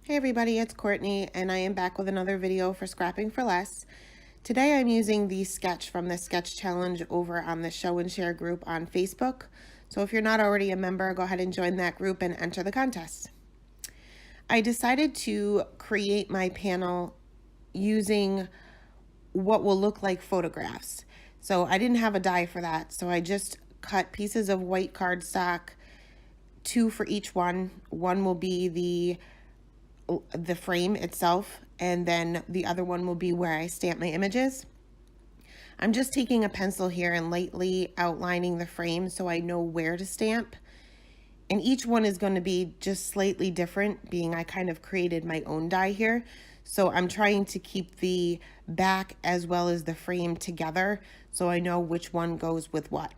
Hey everybody, it's Courtney and I am back with another video for Scrapping for Less. Today I'm using the sketch from the sketch challenge over on the show and share group on Facebook. So if you're not already a member, go ahead and join that group and enter the contest. I decided to create my panel using what will look like photographs. So I didn't have a die for that, so I just cut pieces of white cardstock, 2 for each one. One will be the frame itself, and then the other one will be where I stamp my images. I'm just taking a pencil here and lightly outlining the frame so I know where to stamp. And each one is going to be just slightly different, being I kind of created my own die here. So I'm trying to keep the back as well as the frame together so I know which one goes with what.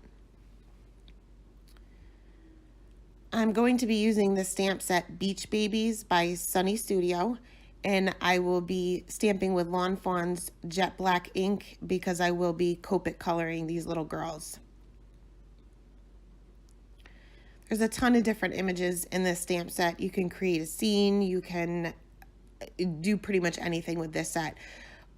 I'm going to be using the stamp set Beach Babies by Sunny Studio, and I will be stamping with Lawn Fawn's jet black ink because I will be Copic coloring these little girls. There's a ton of different images in this stamp set. You can create a scene, you can do pretty much anything with this set,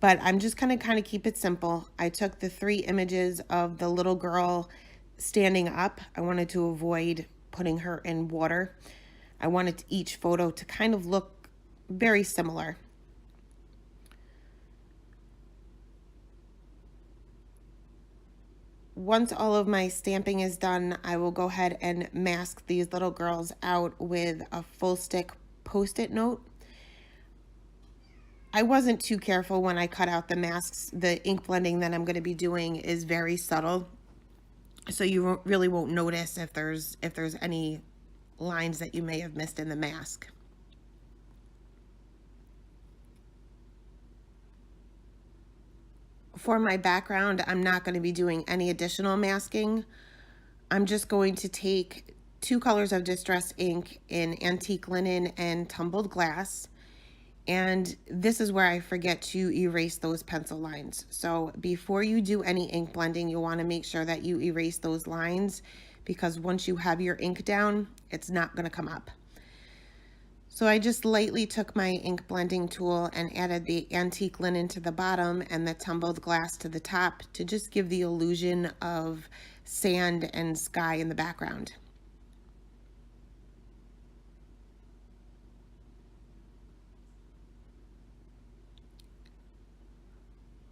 but I'm just gonna kind of keep it simple. I took the 3 images of the little girl standing up. I wanted to avoid putting her in water. I wanted each photo to kind of look very similar. Once all of my stamping is done, I will go ahead and mask these little girls out with a full stick Post-it note. I wasn't too careful when I cut out the masks. The ink blending that I'm going to be doing is very subtle, so you really won't notice if there's any lines that you may have missed in the mask. For my background, I'm not going to be doing any additional masking. I'm just going to take 2 colors of distress ink in Antique Linen and Tumbled Glass. And this is where I forget to erase those pencil lines. So before you do any ink blending, you want to make sure that you erase those lines, because once you have your ink down, it's not going to come up. So I just lightly took my ink blending tool and added the Antique Linen to the bottom and the Tumbled Glass to the top to just give the illusion of sand and sky in the background.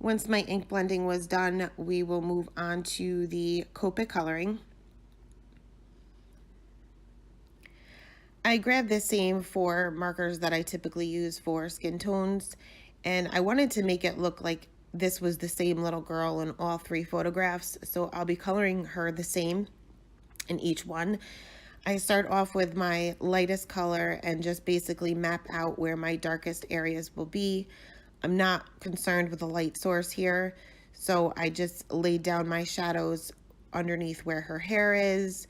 Once my ink blending was done, we will move on to the Copic coloring. I grabbed the same 4 markers that I typically use for skin tones, and I wanted to make it look like this was the same little girl in all 3 photographs, so I'll be coloring her the same in each one. I start off with my lightest color and just basically map out where my darkest areas will be. I'm not concerned with the light source here, so I just laid down my shadows underneath where her hair is,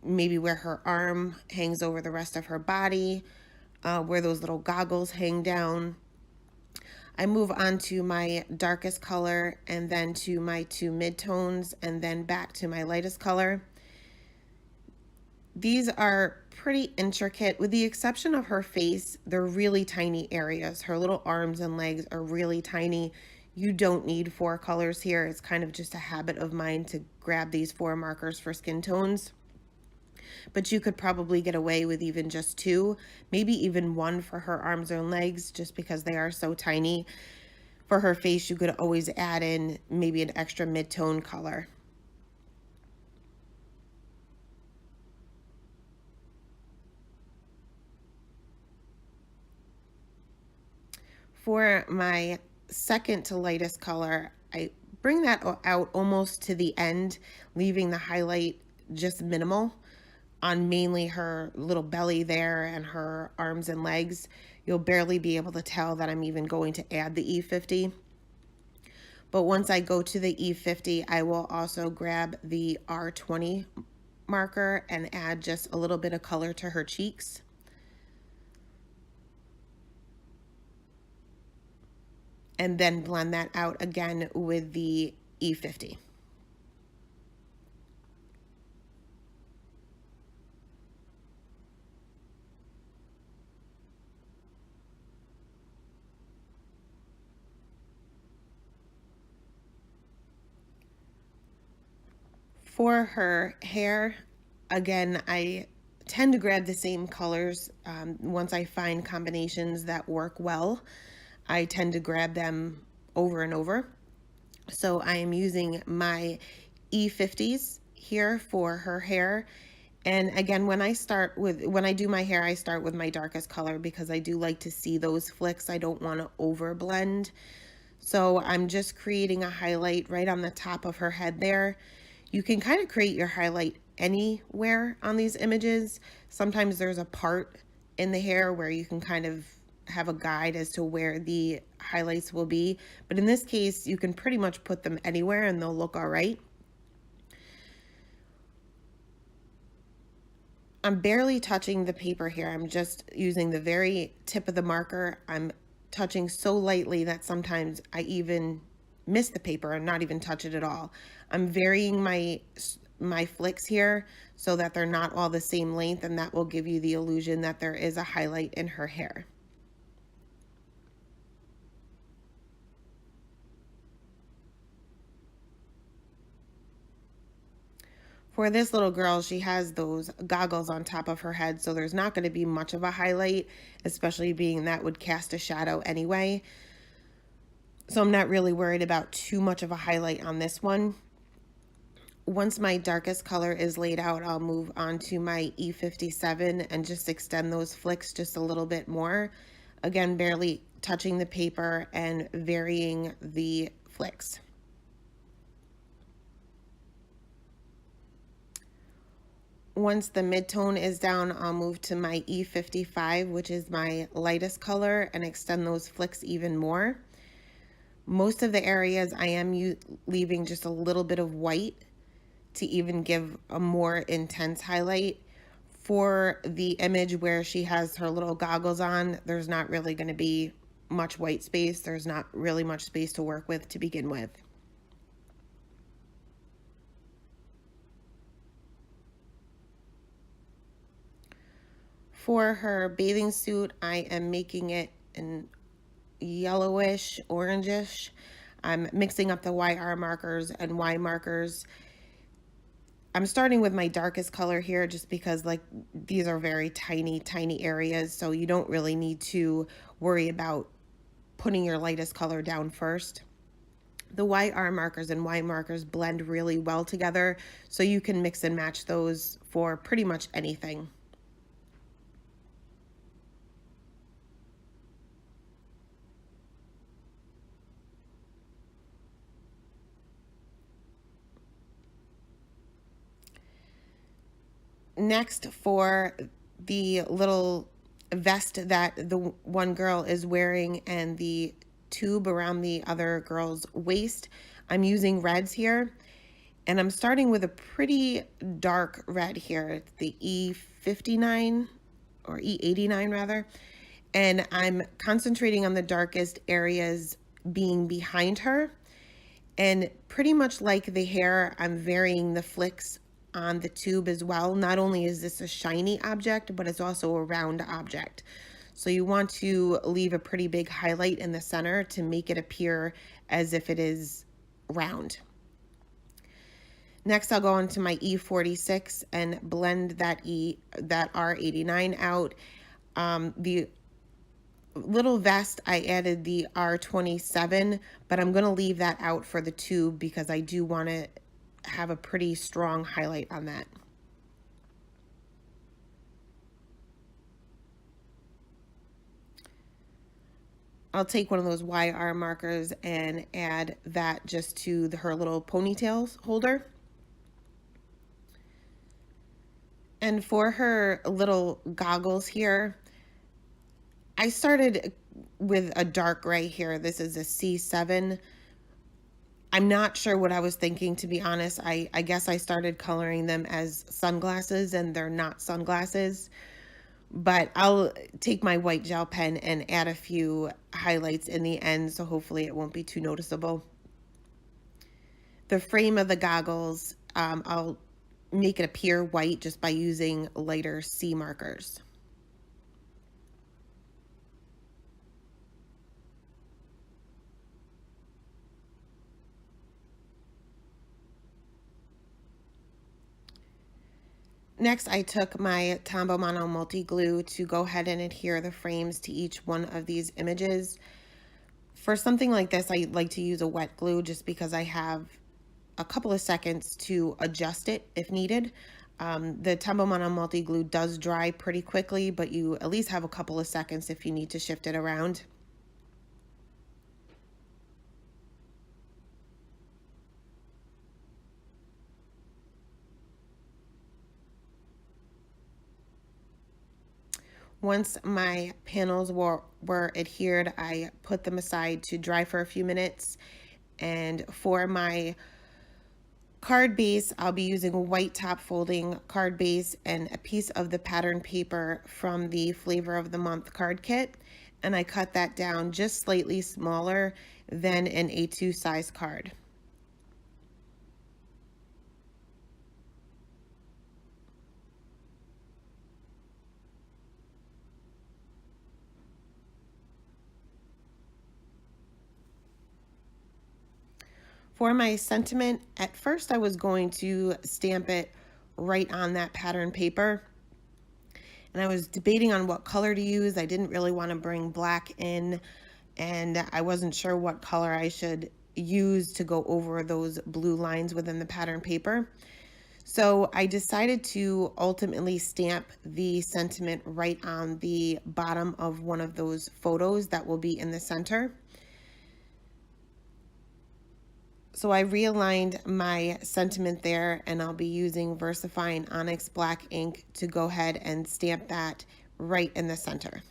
maybe where her arm hangs over the rest of her body, where those little goggles hang down. I move on to my darkest color and then to my 2 midtones and then back to my lightest color. These are pretty intricate, with the exception of her face. They're really tiny areas. Her little arms and legs are really tiny. You don't need 4 colors here. It's kind of just a habit of mine to grab these 4 markers for skin tones. But you could probably get away with even just 2, maybe even 1 for her arms and legs, just because they are so tiny. For her face, you could always add in maybe an extra mid-tone color. For my second to lightest color, I bring that out almost to the end, leaving the highlight just minimal on mainly her little belly there and her arms and legs. You'll barely be able to tell that I'm even going to add the E50. But once I go to the E50, I will also grab the R20 marker and add just a little bit of color to her cheeks. And then blend that out again with the E50. For her hair, again, I tend to grab the same colors. Once I find combinations that work well, I tend to grab them over and over. So I am using my E50s here for her hair. And again, when I do my hair, I start with my darkest color because I do like to see those flicks. I don't want to over blend. So I'm just creating a highlight right on the top of her head there. You can kind of create your highlight anywhere on these images. Sometimes there's a part in the hair where you can kind of have a guide as to where the highlights will be. But in this case, you can pretty much put them anywhere and they'll look all right. I'm barely touching the paper here. I'm just using the very tip of the marker. I'm touching so lightly that sometimes I even miss the paper and not even touch it at all. I'm varying my flicks here so that they're not all the same length, and that will give you the illusion that there is a highlight in her hair. For this little girl, she has those goggles on top of her head, so there's not going to be much of a highlight, especially being that would cast a shadow anyway. So I'm not really worried about too much of a highlight on this one. Once my darkest color is laid out, I'll move on to my E57 and just extend those flicks just a little bit more. Again, barely touching the paper and varying the flicks. Once the mid-tone is down, I'll move to my E55, which is my lightest color, and extend those flicks even more. Most of the areas I am leaving just a little bit of white to even give a more intense highlight. For the image where she has her little goggles on, there's not really going to be much white space. There's not really much space to work with to begin with. For her bathing suit, I am making it an yellowish, orangish. I'm mixing up the YR markers and Y markers. I'm starting with my darkest color here just because like these are very tiny areas, so you don't really need to worry about putting your lightest color down first. The YR markers and Y markers blend really well together, so you can mix and match those for pretty much anything. Next, for the little vest that the one girl is wearing and the tube around the other girl's waist, I'm using reds here. And I'm starting with a pretty dark red here. It's the E59 or E89 rather. And I'm concentrating on the darkest areas being behind her. And pretty much like the hair, I'm varying the flicks on the tube as well. Not only is this a shiny object, but it's also a round object. So you want to leave a pretty big highlight in the center to make it appear as if it is round. Next, I'll go on to my E46 and blend that R89 out. The little vest, I added the R27, but I'm going to leave that out for the tube because I do want to have a pretty strong highlight on that. I'll take one of those YR markers and add that just to her little ponytail holder. And for her little goggles here, I started with a dark gray here. This is a C7. I'm not sure what I was thinking, to be honest. I guess I started coloring them as sunglasses, and they're not sunglasses. But I'll take my white gel pen and add a few highlights in the end, so hopefully it won't be too noticeable. The frame of the goggles, I'll make it appear white just by using lighter C markers. Next, I took my Tombow Mono Multi Glue to go ahead and adhere the frames to each one of these images. For something like this, I like to use a wet glue just because I have a couple of seconds to adjust it if needed. The Tombow Mono Multi Glue does dry pretty quickly, but you at least have a couple of seconds if you need to shift it around. Once my panels were adhered, I put them aside to dry for a few minutes. And for my card base, I'll be using a white top folding card base and a piece of the pattern paper from the Flavor of the Month card kit. And I cut that down just slightly smaller than an A2 size card. For my sentiment, at first I was going to stamp it right on that pattern paper. And I was debating on what color to use. I didn't really want to bring black in, and I wasn't sure what color I should use to go over those blue lines within the pattern paper. So I decided to ultimately stamp the sentiment right on the bottom of one of those photos that will be in the center. So I realigned my sentiment there, and I'll be using VersaFine Onyx Black ink to go ahead and stamp that right in the center.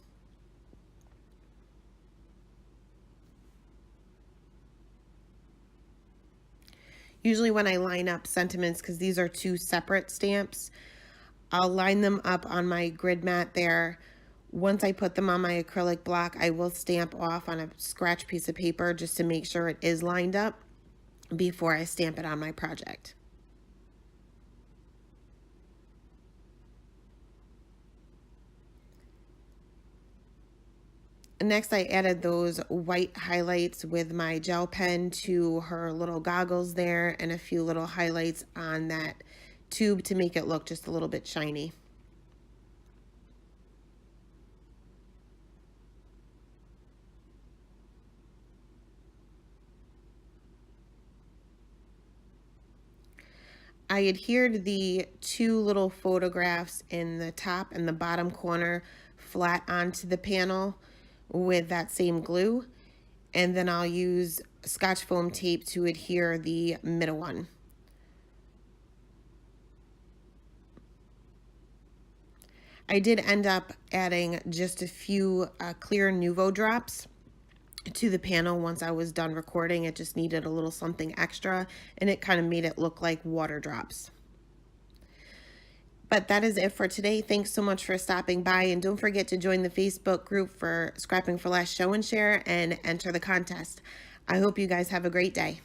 Usually when I line up sentiments, because these are two separate stamps, I'll line them up on my grid mat there. Once I put them on my acrylic block, I will stamp off on a scratch piece of paper just to make sure it is lined up before I stamp it on my project. Next, I added those white highlights with my gel pen to her little goggles there, and a few little highlights on that tube to make it look just a little bit shiny. I adhered the two little photographs in the top and the bottom corner flat onto the panel with that same glue, and then I'll use Scotch foam tape to adhere the middle one. I did end up adding just a few clear Nuvo drops to the panel once I was done recording. It just needed a little something extra, and it kind of made it look like water drops. But that is it for today. Thanks so much for stopping by, and don't forget to join the Facebook group for Scrapping for Less Show and Share and enter the contest. I hope you guys have a great day.